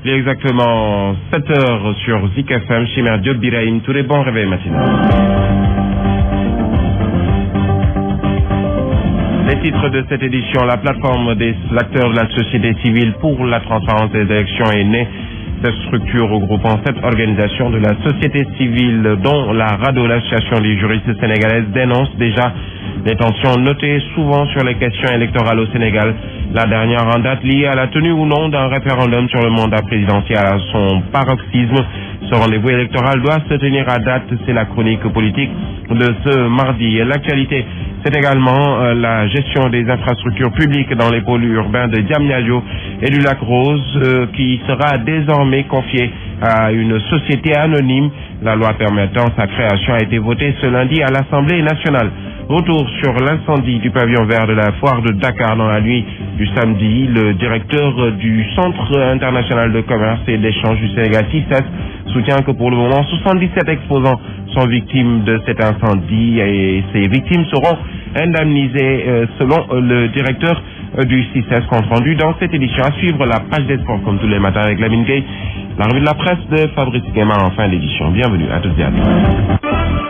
Il est exactement 7 heures sur Zik FM. Chimère Diop Birahim, tous les bons réveils matinaux. Les titres de cette édition, la plateforme des acteurs de la société civile pour la transparence des élections est née. Cette structure regroupant 7 organisations de la société civile, dont la RADO, l'association des juristes sénégalaises, dénonce déjà les tensions notées souvent sur les questions électorales au Sénégal. La dernière en date liée à la tenue ou non d'un référendum sur le mandat présidentiel à son paroxysme. Ce rendez-vous électoral doit se tenir à date, c'est la chronique politique de ce mardi. L'actualité, c'est également la gestion des infrastructures publiques dans les pôles urbains de Diamniadio et du Lac Rose qui sera désormais confiée à une société anonyme. La loi permettant sa création a été votée ce lundi à l'Assemblée nationale. Retour sur l'incendie du pavillon vert de la foire de Dakar dans la nuit du samedi. Le directeur du Centre international de commerce et d'échange du Sénégal, CICES, soutient que pour le moment, 77 exposants sont victimes de cet incendie et ces victimes seront indemnisées selon le directeur du CICES. Compte rendu dans cette édition. À suivre la page des sports comme tous les matins avec Lamine Gueye. La revue de la presse de Fabrice Guéma en fin d'édition. Bienvenue à toutes et à tous.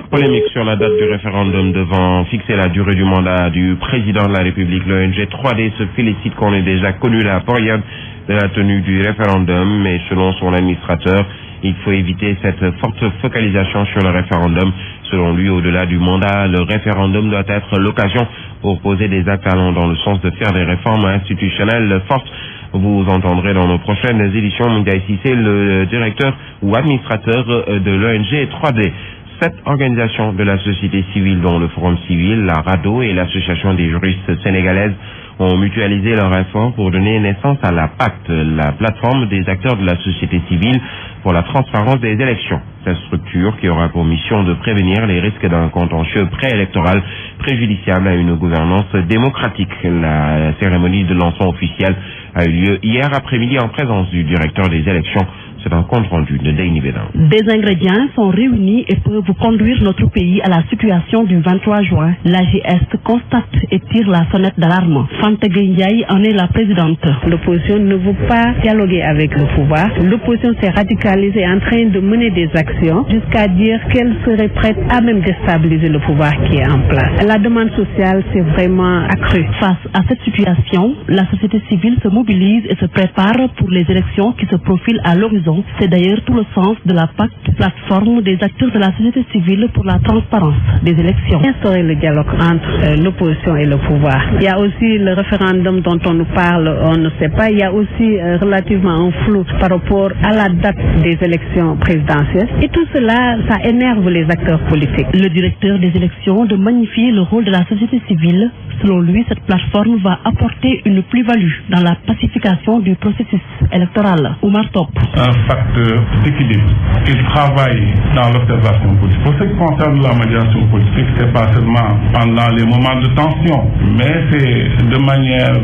Polémique sur la date du référendum devant fixer la durée du mandat du président de la République. L'ONG 3D se félicite qu'on ait déjà connu la période de la tenue du référendum, mais selon son administrateur, il faut éviter cette forte focalisation sur le référendum. Selon lui, au-delà du mandat, le référendum doit être l'occasion pour poser des actes allant dans le sens de faire des réformes institutionnelles fortes. Vous entendrez dans nos prochaines éditions Moundiaï Cissé, le directeur ou administrateur de l'ONG 3D. 7 organisations de la société civile, dont le Forum civil, la RADO et l'Association des juristes sénégalaises, ont mutualisé leurs efforts pour donner naissance à la PACT, la plateforme des acteurs de la société civile pour la transparence des élections. Cette structure, qui aura pour mission de prévenir les risques d'un contentieux préélectoral préjudiciable à une gouvernance démocratique. La cérémonie de lancement officiel a eu lieu hier après-midi en présence du directeur des élections. C'est un compte rendu de Deini Bédin. Des ingrédients sont réunis et peuvent conduire notre pays à la situation du 23 juin. L'AGS constate et tire la sonnette d'alarme. Fanta Gueye en est la présidente. L'opposition ne veut pas dialoguer avec le pouvoir. L'opposition s'est radicalisée en train de mener des actions jusqu'à dire qu'elle serait prête à même déstabiliser le pouvoir qui est en place. La demande sociale s'est vraiment accrue. Face à cette situation, la société civile se mobilise et se prépare pour les élections qui se profilent à l'horizon. C'est d'ailleurs tout le sens de la PACT, plateforme des acteurs de la société civile pour la transparence des élections. Instaurer le dialogue entre l'opposition et le pouvoir. Il y a aussi le référendum dont on nous parle, on ne sait pas. Il y a aussi relativement un flou par rapport à la date des élections présidentielles. Et tout cela, ça énerve les acteurs politiques. Le directeur des élections de magnifier le rôle de la société civile. Selon lui, cette plateforme va apporter une plus-value dans la pacification du processus électoral. Oumar Top. Un facteur d'équilibre. Il travaille dans l'observation politique. Pour ce qui concerne la médiation politique, c'est pas seulement pendant les moments de tension, mais c'est de manière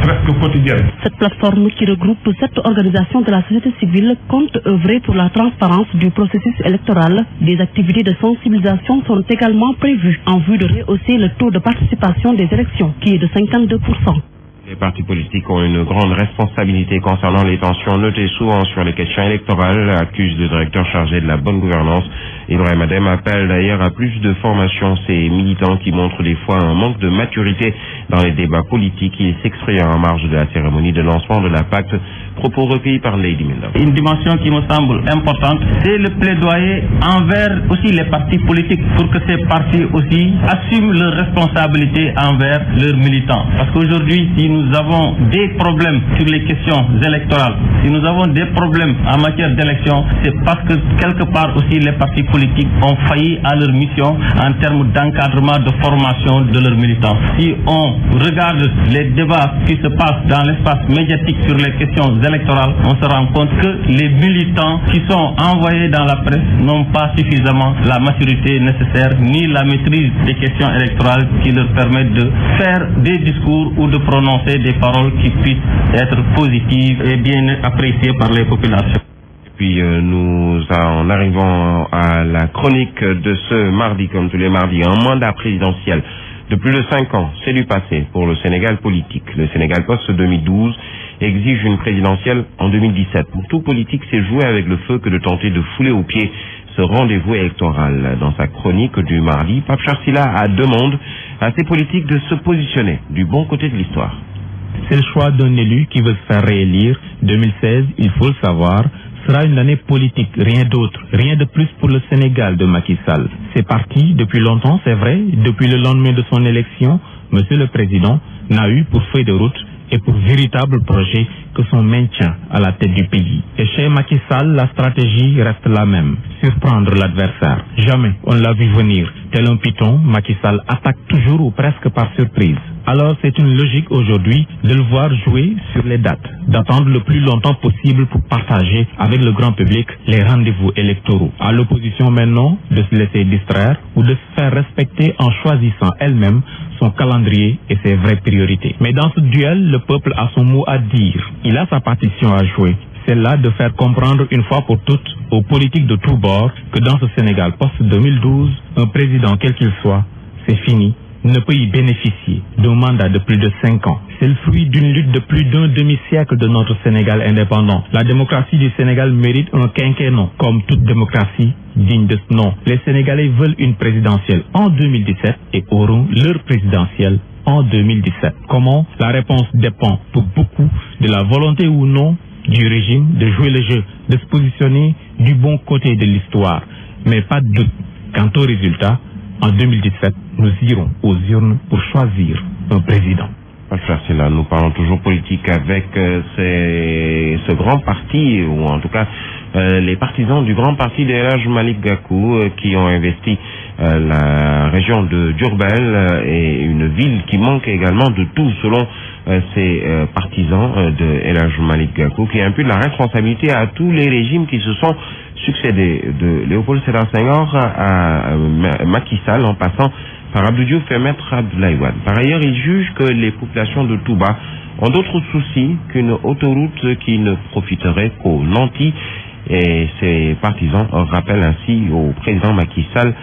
presque quotidienne. Cette plateforme qui regroupe 7 organisations de la société civile compte œuvrer pour la transparence du processus électoral. Des activités de sensibilisation sont également prévues en vue de rehausser le taux de participation des élections, qui est de 52%. Les partis politiques ont une grande responsabilité concernant les tensions notées souvent sur les questions électorales, accuse le directeur chargé de la bonne gouvernance. Ibrahim Adem appelle d'ailleurs à plus de formation ces militants qui montrent des fois un manque de maturité dans les débats politiques. Il s'exprime en marge de la cérémonie de lancement de la PACT, propos recueillis par Lady Milner. Une dimension qui me semble importante, c'est le plaidoyer envers aussi les partis politiques pour que ces partis aussi assument leurs responsabilités envers leurs militants. Parce qu'aujourd'hui, si nous avons des problèmes sur les questions électorales, si nous avons des problèmes en matière d'élection, c'est parce que quelque part aussi les partis politiques ont failli à leur mission en termes d'encadrement, de formation de leurs militants. Si on regarde les débats qui se passent dans l'espace médiatique sur les questions électorales, on se rend compte que les militants qui sont envoyés dans la presse n'ont pas suffisamment la maturité nécessaire ni la maîtrise des questions électorales qui leur permettent de faire des discours ou de prononcer des paroles qui puissent être positives et bien appréciées par les populations. Puis nous en arrivons à la chronique de ce mardi, comme tous les mardis, un mandat présidentiel de plus de 5 ans, c'est du passé pour le Sénégal politique. Le Sénégal post-2012 exige une présidentielle en 2017. Pour tout politique, c'est jouer avec le feu que de tenter de fouler aux pieds ce rendez-vous électoral. Dans sa chronique du mardi, Pape Charsila demande à ses politiques de se positionner du bon côté de l'histoire. C'est le choix d'un élu qui veut se faire réélire. 2016, il faut le savoir, sera une année politique, rien d'autre, rien de plus pour le Sénégal de Macky Sall. C'est parti depuis longtemps, c'est vrai, depuis le lendemain de son élection, Monsieur le Président n'a eu pour feuille de route et pour véritable projet que son maintien à la tête du pays. Et chez Macky Sall, la stratégie reste la même, surprendre l'adversaire. Jamais on l'a vu venir. Tel un python, Macky Sall attaque toujours ou presque par surprise. Alors c'est une logique aujourd'hui de le voir jouer sur les dates, d'attendre le plus longtemps possible pour partager avec le grand public les rendez-vous électoraux. À l'opposition maintenant de se laisser distraire ou de se faire respecter en choisissant elle-même son calendrier et ses vraies priorités. Mais dans ce duel, le peuple a son mot à dire. Il a sa partition à jouer. C'est là de faire comprendre une fois pour toutes aux politiques de tous bords que dans ce Sénégal post-2012, un président quel qu'il soit, c'est fini, ne peut y bénéficier d'un mandat de plus de 5 ans. C'est le fruit d'une lutte de plus d'un demi-siècle de notre Sénégal indépendant. La démocratie du Sénégal mérite un quinquennat, comme toute démocratie digne de ce nom. Les Sénégalais veulent une présidentielle en 2017 et auront leur présidentielle en 2017. Comment? La réponse dépend pour beaucoup de la volonté ou non du régime de jouer le jeu, de se positionner du bon côté de l'histoire. Mais pas de doute, quant au résultat, en 2017, nous irons aux urnes pour choisir un président. C'est là, nous parlons toujours politique avec ce grand parti, ou en tout cas les partisans du grand parti de El Hadj Malick Gakou qui ont investi la région de Diourbel et une ville qui manque également de tout selon ces partisans de El Hadj Malick Gakou qui imputent la responsabilité à tous les régimes qui se sont succédés, de Léopold Sédar Senghor à Macky Sall en passant par Abdou Diouf et Maître Abdoulaye Wade. Par ailleurs, il juge que les populations de Touba ont d'autres soucis qu'une autoroute qui ne profiterait qu'aux nantis. Et ses partisans rappellent ainsi au président Macky Sall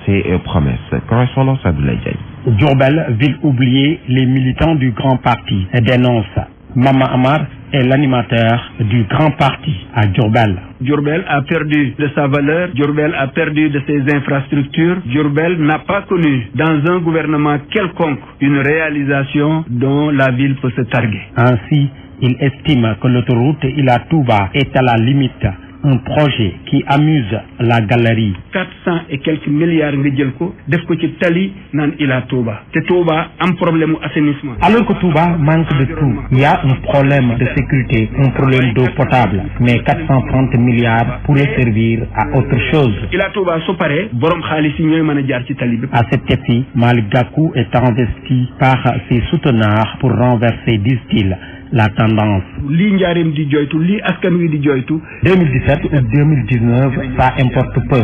ses promesses. Correspondance à Abdoulaye Diaye. Diourbel, ville oubliée, les militants du grand parti dénoncent. Mama Amar est l'animateur du grand parti à Diourbel. Diourbel a perdu de sa valeur, Diourbel a perdu de ses infrastructures, Diourbel n'a pas connu dans un gouvernement quelconque une réalisation dont la ville peut se targuer. Ainsi, il estime que l'autoroute Ila Touba est à la limite. Un projet qui amuse la galerie. 400 et quelques milliards nga jël ko def ko ci tali nan Ila Touba te Touba am problème assainissement. Alors que Touba manque de tout, il y a un problème de sécurité, un problème d'eau potable, mais 430 milliards pourraient servir à autre chose. Ila Touba su paré borom xaalis yi ñoy mëna jaar ci tali bi. À cet effet, Malick Gakou est investi par ses souteneurs pour renverser, disent-ils, la tendance. Li njaareem di joytu, li askan wi di joytu. 2017 ou 2019, ça importe peu.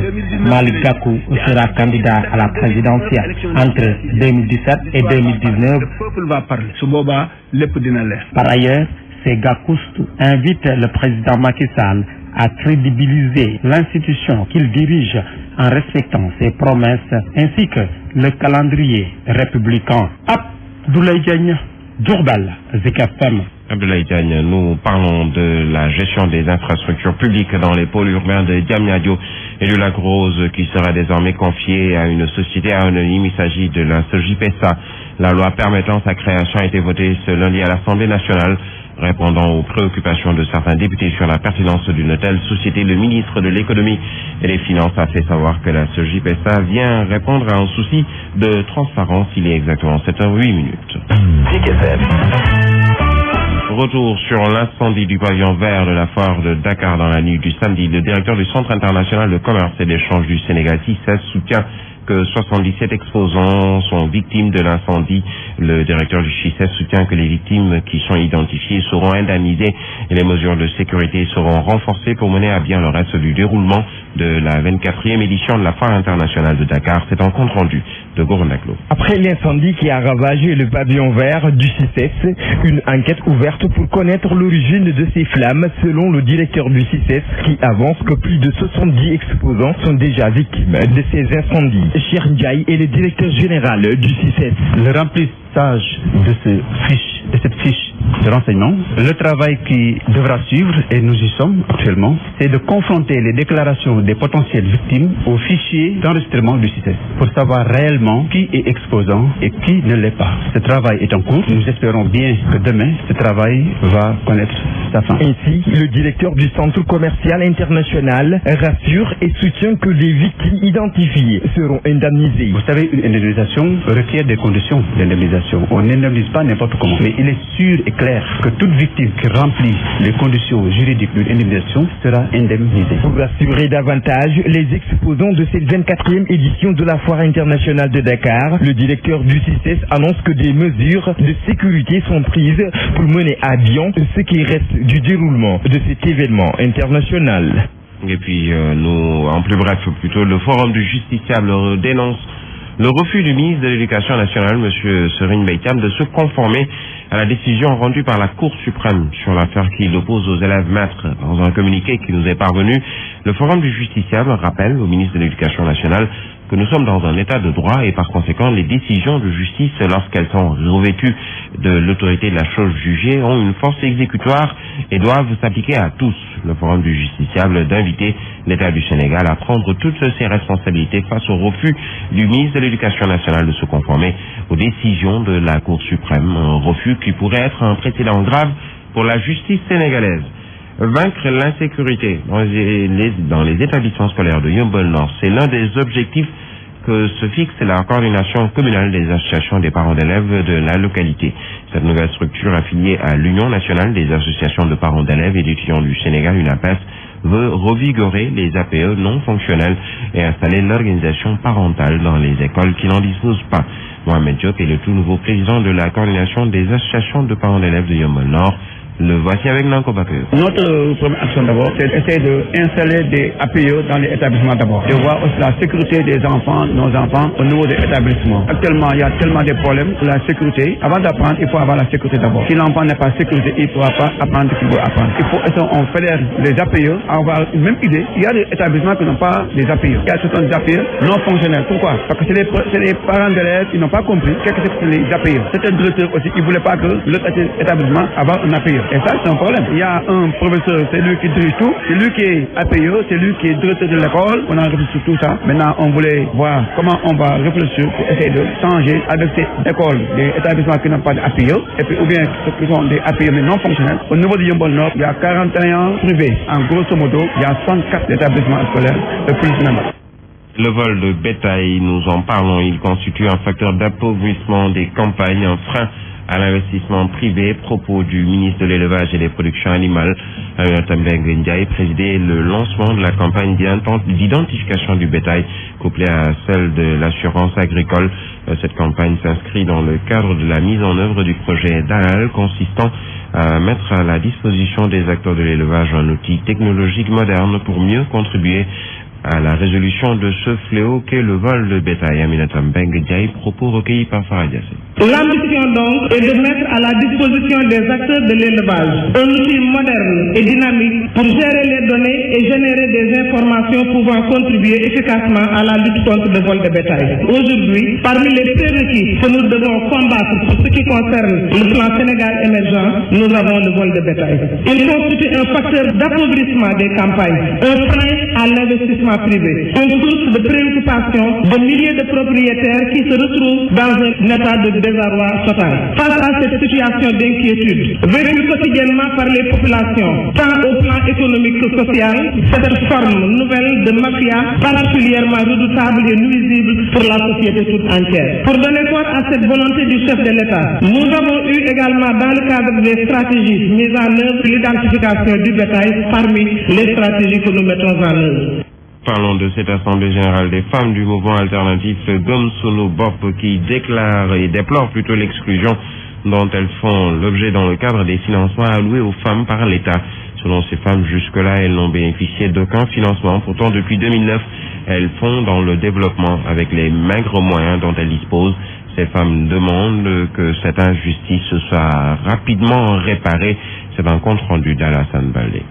Malick Gakou sera candidat à la présidentielle. Entre 2017 et 2019, le peuple va parler. Su boobaa lépp dina leer. Par ailleurs, ces Gakoustes invitent le président Macky Sall à crédibiliser l'institution qu'il dirige en respectant ses promesses ainsi que le calendrier républicain. Abdoulaye Diagne, Diourbel, Zik FM. Abdoulaye Diagne, nous parlons de la gestion des infrastructures publiques dans les pôles urbains de Diamniadio et du Lac Rose qui sera désormais confiée à une société anonyme. Il s'agit de la SOGIPESA. La loi permettant sa création a été votée ce lundi à l'Assemblée nationale. Répondant aux préoccupations de certains députés sur la pertinence d'une telle société, le ministre de l'économie et des finances a fait savoir que la SOGIPESA vient répondre à un souci de transparence. Il est exactement 7h08. Retour sur l'incendie du pavillon vert de la foire de Dakar dans la nuit du samedi. Le directeur du Centre international de commerce et d'échange du Sénégal, CICES, soutient que 77 exposants sont victimes de l'incendie. Le directeur du CICES soutient que les victimes qui sont identifiées seront indemnisées et les mesures de sécurité seront renforcées pour mener à bien le reste du déroulement de la 24e édition de la foire internationale de Dakar. C'est un compte rendu de Goronaclo. Après l'incendie qui a ravagé le pavillon vert du CICES, une enquête ouverte pour connaître l'origine de ces flammes selon le directeur du CICES qui avance que plus de 70 exposants sont déjà victimes de ces incendies. Cheikh Ndiaye est le directeur général du CICES. Le remplissage de cette fiche de renseignement, le travail qui devra suivre, et nous y sommes actuellement, c'est de confronter les déclarations des potentielles victimes au fichier d'enregistrement du CICES pour savoir réellement qui est exposant et qui ne l'est pas. Ce travail est en cours. Nous espérons bien que demain, ce travail va connaître sa fin. Ainsi, le directeur du Centre commercial international rassure et soutient que les victimes identifiées seront indemnisées. Vous savez, une indemnisation requiert des conditions d'indemnisation. On n'indemnise pas n'importe comment. Mais il est sûr et clair que toute victime qui remplit les conditions juridiques d'une indemnisation sera indemnisée. Pour rassurer davantage les exposants de cette 24e édition de la Foire internationale de Dakar, le directeur du CICES annonce que des mesures de sécurité sont prises pour mener à bien ce qui reste du déroulement de cet événement international. Et puis, en plus bref, le Forum du justiciable dénonce le refus du ministre de l'Éducation nationale, M. Serigne Mbaye Thiam, de se conformer à la décision rendue par la Cour suprême sur l'affaire qui l'oppose aux élèves maîtres. Dans un communiqué qui nous est parvenu, le Forum du justiciable rappelle au ministre de l'Éducation nationale que nous sommes dans un état de droit et par conséquent les décisions de justice, lorsqu'elles sont revêtues de l'autorité de la chose jugée, ont une force exécutoire et doivent s'appliquer à tous. Le Forum du justiciable d'inviter l'État du Sénégal à prendre toutes ses responsabilités face au refus du ministre de l'Éducation nationale de se conformer aux décisions de la Cour suprême, un refus qui pourrait être un précédent grave pour la justice sénégalaise. Vaincre l'insécurité dans les établissements scolaires de Yeumbeul Nord, c'est l'un des objectifs que se fixe la coordination communale des associations des parents d'élèves de la localité. Cette nouvelle structure affiliée à l'Union nationale des associations de parents d'élèves et d'étudiants du Sénégal, UNAPES, veut revigorer les APE non fonctionnels et installer l'organisation parentale dans les écoles qui n'en disposent pas. Mohamed Diop est le tout nouveau président de la coordination des associations de parents d'élèves de Yeumbeul Nord. Le voici avec Nanko Baker. Notre première action d'abord, c'est d'essayer d'installer des APE dans les établissements d'abord. De voir aussi la sécurité des enfants, nos enfants, au niveau des établissements. Actuellement, il y a tellement de problèmes pour la sécurité. Avant d'apprendre, il faut avoir la sécurité d'abord. Si l'enfant n'est pas sécurisé, il ne pourra pas apprendre ce qu'il veut apprendre. Il faut, on fédère les APE, avoir une même idée. Il y a des établissements qui n'ont pas des APE. Il y a certains APE non fonctionnels. Pourquoi? Parce que c'est les parents d'élèves qui n'ont pas compris qu'est-ce que c'est les APE. Certains directeurs aussi, ils ne voulaient pas que l'autre établissement ait un APE. Et ça, c'est un problème. Il y a un professeur, c'est lui qui dirige tout, c'est lui qui est APE, c'est lui qui est directeur de l'école. On a réfléchi sur tout ça. Maintenant, on voulait voir comment on va réfléchir pour essayer de changer avec ces écoles, des établissements qui n'ont pas d'APE, et puis ou bien ceux qui sont des APE mais non fonctionnels. Au niveau du Yeumbeul Nord, il y a 41 privés. En grosso modo, il y a 104 établissements scolaires et plus même. Le vol de bétail, nous en parlons, il constitue un facteur d'appauvrissement des campagnes, un frein à l'investissement privé. Propos du ministre de l'Élevage et des Productions Animales, Aminata Mbengue Ndiaye, présidé le lancement de la campagne d'identification du bétail, couplée à celle de l'assurance agricole. Cette campagne s'inscrit dans le cadre de la mise en œuvre du projet DAL, consistant à mettre à la disposition des acteurs de l'élevage un outil technologique moderne pour mieux contribuer à la résolution de ce fléau qu'est le vol de bétail. Aminata Mbengue Ndiaye, propos recueillis par Farah Diassé. L'ambition donc est de mettre à la disposition des acteurs de l'élevage un outil moderne et dynamique pour gérer les données et générer des informations pouvant contribuer efficacement à la lutte contre le vol de bétail. Aujourd'hui, parmi les prérequis que nous devons combattre pour ce qui concerne le plan Sénégal émergent, nous avons le vol de bétail. Il constitue un facteur d'appauvrissement des campagnes, un frein à l'investissement privé, une source de préoccupation de milliers de propriétaires qui se retrouvent dans un état de désarroi total. Face à cette situation d'inquiétude, vécue quotidiennement par les populations, tant au plan économique que social, cette forme nouvelle de mafia particulièrement redoutable et nuisible pour la société toute entière. Pour donner corps à cette volonté du chef de l'État, nous avons eu également dans le cadre des stratégies mises en œuvre l'identification du bétail parmi les stratégies que nous mettons en œuvre. Parlons de cette Assemblée générale des femmes du mouvement alternatif Gëm Sunu Bopp qui déclare et déplore plutôt l'exclusion dont elles font l'objet dans le cadre des financements alloués aux femmes par l'État. Selon ces femmes, jusque-là, elles n'ont bénéficié d'aucun financement. Pourtant, depuis 2009, elles font dans le développement avec les maigres moyens dont elles disposent. Ces femmes demandent que cette injustice soit rapidement réparée. C'est un compte rendu d'Alassane Baldé.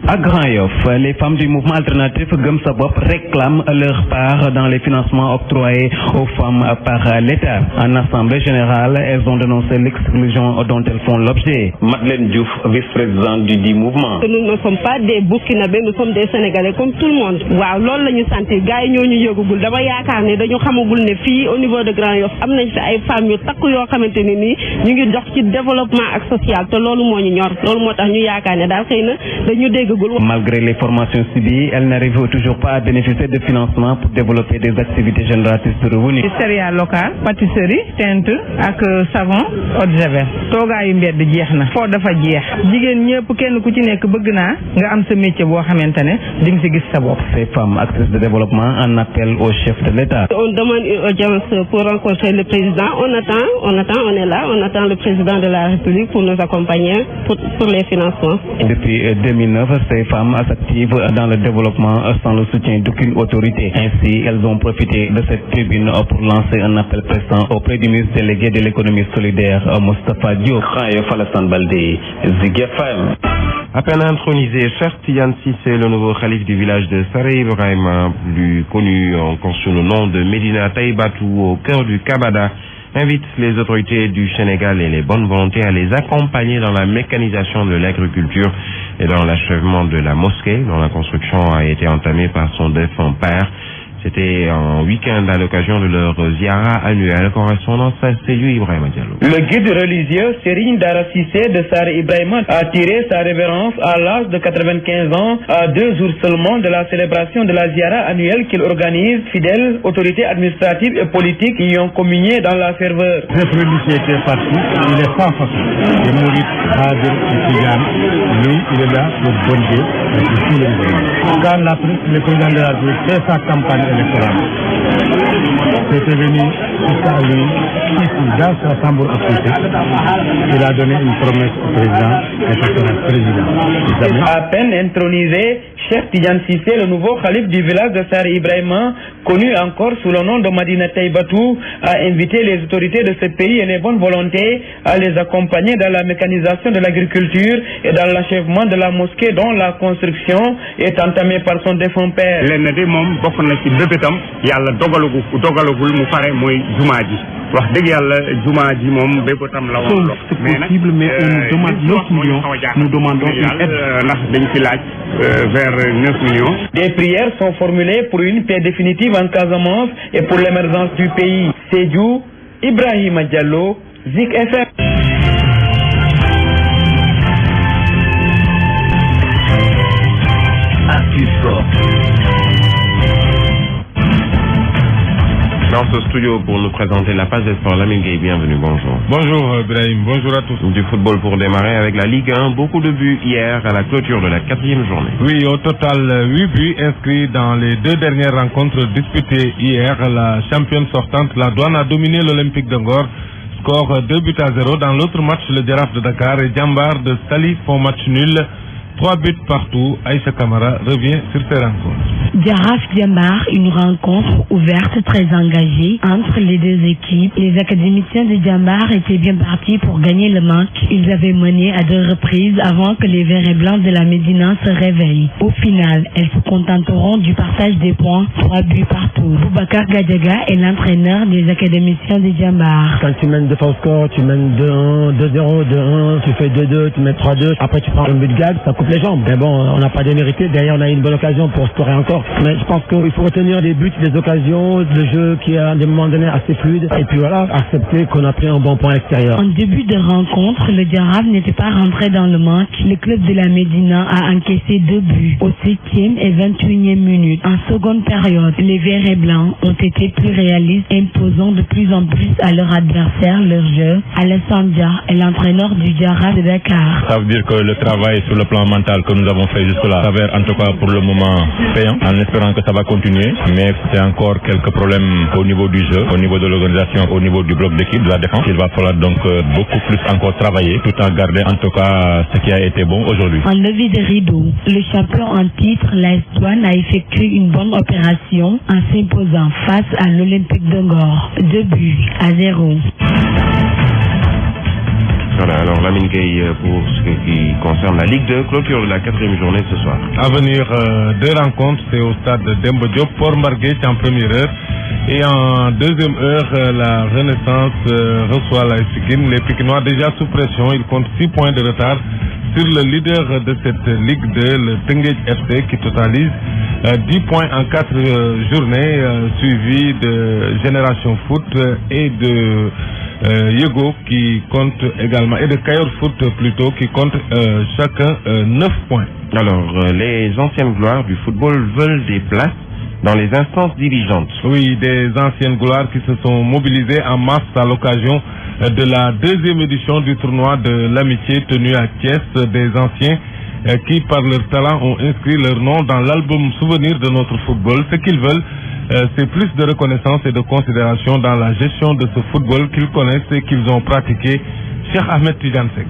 À Grand Yoff, les femmes du mouvement alternatif Gëm Sa Bopp réclament leur part dans les financements octroyés aux femmes par l'État. En assemblée générale, elles ont dénoncé l'exclusion dont elles font l'objet. Madeleine Diouf, vice-présidente du mouvement. Nous ne sommes pas des Burkinabés, nous sommes des Sénégalais comme tout le monde. Waaw loolu lañu santé gaay ñoo ñu yëgugul dama yaakaar ne dañu xamagul ne fii au niveau de Grand Yoff am nañ fi ay femmes yu takku yoo xamante ne nii ñu ngi dox ci développement ak social te loolu moo ñu ñor loolu moo tax ñu yaakaar ne daal xëy na dañu déggagul. Malgré les formations subies, elles n'arrivent toujours pas à bénéficier de financement pour développer des activités génératrices de revenus. Céréales locales, pâtisserie, teinte ak savon, eau de javel. toogaayu mbedd jeex na foo dafa jeex jigéen ñëpp kenn ku ci nekk bëgg naa nga am sa métier boo xamante ne di nga si gis sa bopp. Ces femmes actrices de développement en appellent au chef de l'État. On demande une audience pour rencontrer le président. On est là, on attend le président de la République pour nous accompagner pour les financements. Depuis 2009, ces femmes s'activent dans le développement sans le soutien d'aucune autorité. Ainsi, elles ont profité de cette tribune pour lancer un appel pressant auprès du ministre délégué de l'économie solidaire, Moustapha Diop. À peine intronisé, Cheikh Tidiane Cissé, le nouveau calife du village de Saré Ibrahima, plus connu encore sous le nom de Médina Taïbatou, au cœur du Kabada, invite les autorités du Sénégal et les bonnes volontés à les accompagner dans la mécanisation de l'agriculture et dans l'achèvement de la mosquée, dont la construction a été entamée par son défunt père. C'était en week-end à l'occasion de leur ziara annuelle. Correspondance à Sédhiou Ibrahima Diallo. Le guide religieux Serigne Dara Cissé de Saré Ibrahima a tiré sa révérence à l'âge de 95 ans, à 2 jours seulement de la célébration de la ziara annuelle qu'il organise. Fidèles, autorités administratives et politiques y ont communié dans la ferveur. Cette religieux était parti, il est sans façon. Le Mouride Khadir Tidiane, lui, il est là pour bon Dieu et pour tous les musulmans. Quand le président de la République fait sa campagne électorale, c'était venu jusqu'à lui, ici, dans sa tambour africaine. Il a donné une promesse au président et au président. À peine intronisé, Cheikh Tidiane Cissé, le nouveau calife du village de Saré Ibrahima, connu encore sous le nom de Médina Taïbatou, a invité les autorités de ce pays et les bonnes volontés à les accompagner dans la mécanisation de l'agriculture et dans l'achèvement de la mosquée dont la construction est entamée par son défunt père. bébétam yàlla dogalagul mu pare mooy jumaa ji wax dëgg yàlla jumaa ji moom bébétam la woon dox mais possible mais on nous demande 9 millions nous demandons une aide ndax dañ ci laaj vers 9 millions. Des prières sont formulées pour une paix définitive en Casamance et pour l'émergence du pays. Sédhiou, Ibrahima Diallo, Zik FM. Dans ce studio pour nous présenter la page des sports, Lamine Gueye, bienvenue, bonjour. Bonjour Brahim, bonjour à tous. Du football pour démarrer avec la Ligue 1, beaucoup de buts hier à la clôture de la 4e journée. Oui, au total 8 buts inscrits dans les 2 dernières rencontres disputées hier. La championne sortante, la Douane, a dominé l'Olympique de Ngor. Score 2-0. Dans l'autre match, le Jaraaf de Dakar et Djambar de Saly font match nul. 3 buts partout. Aïcha Kamara revient sur ces rencontres. Jaraaf-Djambar, une rencontre ouverte, très engagée entre les deux équipes. Les académiciens de Djambar étaient bien partis pour gagner le match. Ils avaient mené à 2 reprises avant que les verts et blancs de la Médina se réveillent. Au final, elles se contenteront du partage des points, 3 buts partout. Boubacar Gadiaga est l'entraîneur des académiciens de Djambar. Quand tu mènes de ton score, tu mènes 2-1, 2-0, 2-1, tu fais 2-2, tu mets 3-2. Après tu prends un but de gag, ça coupe les jambes. Mais bon, on n'a pas démérité. Derrière, on a eu une bonne occasion pour scorer encore. Mais je pense qu'il faut retenir les buts, les occasions, le jeu qui est à des moments donnés assez fluide. Et puis voilà, accepter qu'on a pris un bon point à l'extérieur. En début de rencontre, le Jaraaf n'était pas rentré dans le match. Le club de la Médina a encaissé 2 buts au 7e et 21e minute. En seconde période, les verts et blancs ont été plus réalistes, imposant de plus en plus à leur adversaire leur jeu. Alassane Dia est l'entraîneur du Jaraaf de Dakar. Ça veut dire que le travail sur le plan mental que nous avons fait jusque-là s'avère en tout cas pour le moment payant, en espérant que ça va continuer, mais c'est encore quelques problèmes au niveau du jeu, au niveau de l'organisation, au niveau du bloc d'équipe, de la défense. Il va falloir donc beaucoup plus encore travailler, tout en gardant en tout cas ce qui a été bon aujourd'hui. En levée de rideau, le champion en titre, l'AS Douane, a effectué une bonne opération en s'imposant face à l'Olympique de Ngor. 2-0. Voilà, alors Lamine Gueye, pour ce qui concerne la Ligue 2, clôture de la 4e journée ce soir. À venir, 2 rencontres, c'est au stade Demba Diop, Port-Marguerite en première heure. Et en deuxième heure, la Renaissance reçoit la Pikine. Les Pikinois déjà sous pression, ils comptent 6 points de retard sur le leader de cette Ligue 2, le Teungueth FC, qui totalise 10 points en 4 journées, suivi de Génération Foot et de Yego qui compte également, et de Kayor Foot plutôt, qui compte chacun 9 points. Alors, les anciennes gloires du football veulent des places dans les instances dirigeantes. Oui, des anciennes gloires qui se sont mobilisées en masse à l'occasion de la 2e édition du tournoi de l'amitié tenu à Thiès, des anciens qui, par leur talent, ont inscrit leur nom dans l'album souvenir de notre football. Ce qu'ils veulent, c'est plus de reconnaissance et de considération dans la gestion de ce football qu'ils connaissent et qu'ils ont pratiqué. Cheikh Ahmed Tidiane Seck.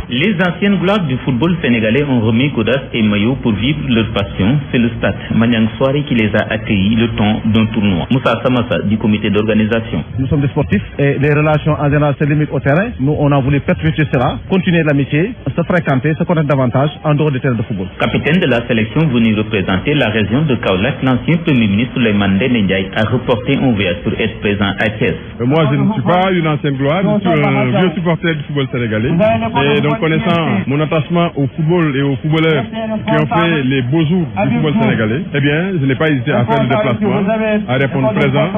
Les anciennes gloires du football sénégalais ont remis Godas et maillot pour vivre leur passion. C'est le stade Maniang Soirée qui les a accueillis le temps d'un tournoi. Moussa Samassa du comité d'organisation. Nous sommes des sportifs et les relations en général se limitent au terrain. Nous, on a voulu perpétuer cela, continuer l'amitié, se fréquenter, se connaître davantage en dehors des terrains de football. Capitaine de la sélection venu représenter la région de Kaolack, l'ancien premier ministre Souleymane Ndéné Ndiaye a reporté un voyage pour être présent à Thiès. Moi, je ne suis pas une ancienne gloire, je suis un vieux supporter du football sénégalais. Et donc, connaissant mon attachement au football et aux footballeurs qui ont fait les beaux jours du football sénégalais, eh bien, je n'ai pas hésité à faire le déplacement, à répondre présent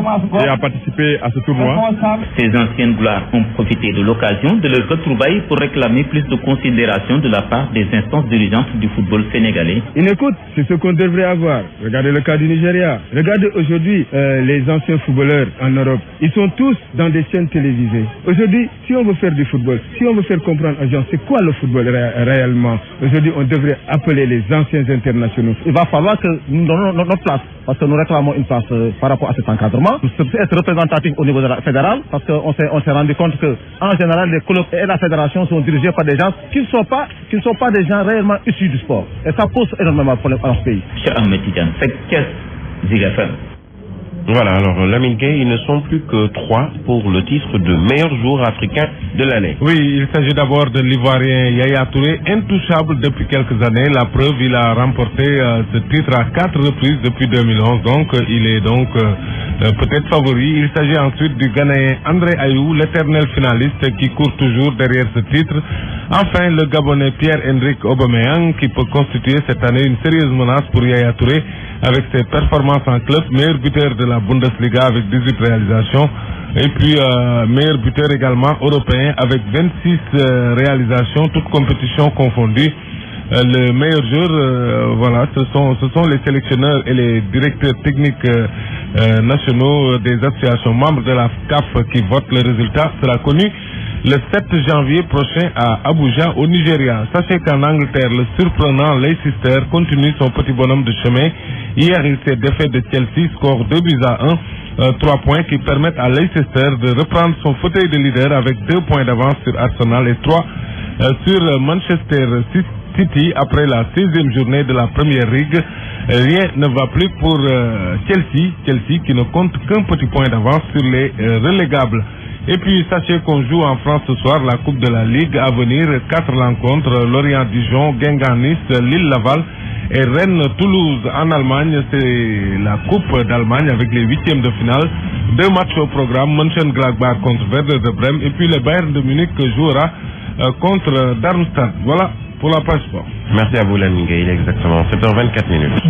et à participer à ce tournoi. Ces anciennes gloires ont profité de l'occasion de leur retrouvailles pour réclamer plus de considération de la part des instances dirigeantes du football sénégalais. Une écoute, c'est ce qu'on devrait avoir. Regardez le cas du Nigeria. Regardez aujourd'hui les anciens footballeurs en Europe. Ils sont tous dans des chaînes télévisées. Aujourd'hui, si on veut faire du football, si on veut faire comprendre aux gens c'est quoi le football réellement, aujourd'hui on devrait appeler les anciens internationaux. Il va falloir que nous donnons notre place, parce que nous réclamons une place par rapport à cet encadrement. Nous sommes être représentatifs au niveau de la fédérale, parce qu'on s'est rendu compte que en général les clubs et la fédération sont dirigés par des gens qui ne sont pas des gens réellement issus du sport. Et ça pose énormément de problèmes à notre pays. Cheikh Ahmed Tidiane, c'est Thiès, Zik FM. Voilà, alors Lamine Gueye, ils ne sont plus que 3 pour le titre de meilleur joueur africain de l'année. Oui, il s'agit d'abord de l'Ivoirien Yaya Touré, intouchable depuis quelques années. La preuve, il a remporté ce titre à 4 reprises depuis 2011, donc il est donc peut-être favori. Il s'agit ensuite du Ghanéen André Ayou, l'éternel finaliste qui court toujours derrière ce titre. Enfin, le Gabonais Pierre-Emerick Aubameyang qui peut constituer cette année une sérieuse menace pour Yaya Touré avec ses performances en club, meilleur buteur de la Bundesliga avec 18 réalisations et puis meilleur buteur également européen avec 26 réalisations, toutes compétitions confondues. Le meilleur joueur, voilà, ce sont les sélectionneurs et les directeurs techniques nationaux des associations membres de la CAF qui votent. Le résultat sera connu le 7 janvier prochain à Abuja au Nigeria. Sachez qu'en Angleterre, le surprenant Leicester continue son petit bonhomme de chemin. Hier, il s'est défait de Chelsea, score 2-1, 3 points qui permettent à Leicester de reprendre son fauteuil de leader avec 2 points d'avance sur Arsenal et 3 sur Manchester City après la 16e journée de la Premier League. Rien ne va plus pour Chelsea qui ne compte qu'un petit point d'avance sur les relégables. Et puis sachez qu'on joue en France ce soir la Coupe de la Ligue à venir, 4 rencontres, Lorient-Dijon, Guingamp-Nice, Lille-Laval et Rennes-Toulouse. En Allemagne, c'est la Coupe d'Allemagne avec les 8e de finale. 2 matchs au programme, Mönchengladbach contre Werder de Brême et puis le Bayern de Munich jouera contre Darmstadt. Voilà pour la page sport. Merci à vous Lamine Gueye, il est exactement 7h24.